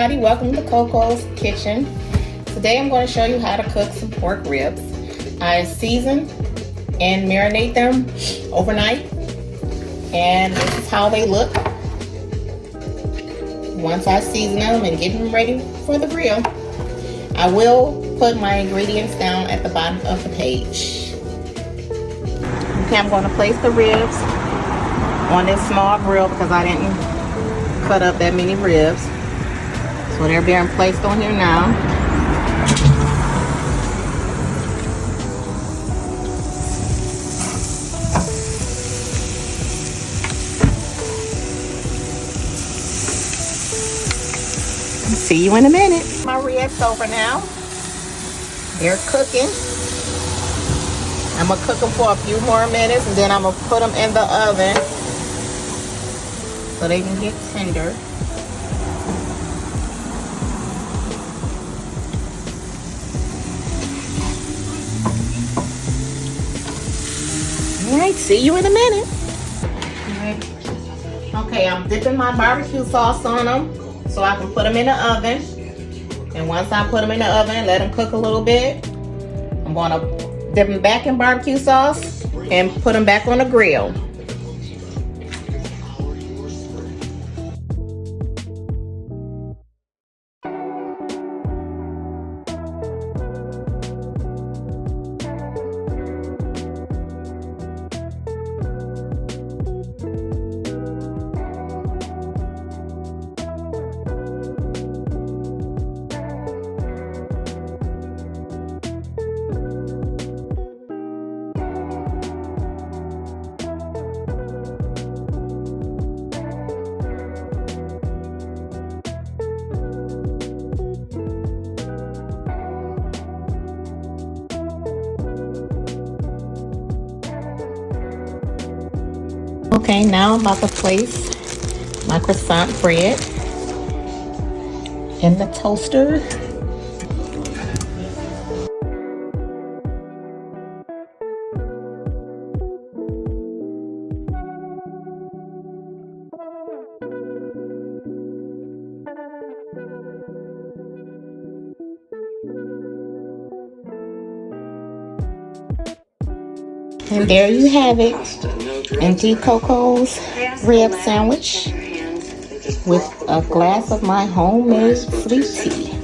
everybody, welcome to Coco's Kitchen. Today I'm going to show you how to cook some pork ribs. I season and marinate them overnight, and this is how they look once I season them and get them ready for the grill. I will put my ingredients down at the bottom of the page. Okay, I'm going to place the ribs on this small grill because I didn't cut up that many ribs. So they're being placed on here now. See you in a minute. My ribs over now. They're cooking. I'm gonna cook them for a few more minutes and then I'm gonna put them in the oven so they can get tender. Alright, see you in a minute. Okay, I'm dipping my barbecue sauce on them so I can put them in the oven. And once I put them in the oven, let them cook a little bit, I'm gonna dip them back in barbecue sauce and put them back on the grill. Okay, now I'm about to place my croissant bread in the toaster. And there you have it, empty Coco's rib sandwich with a glass of my homemade sweet tea.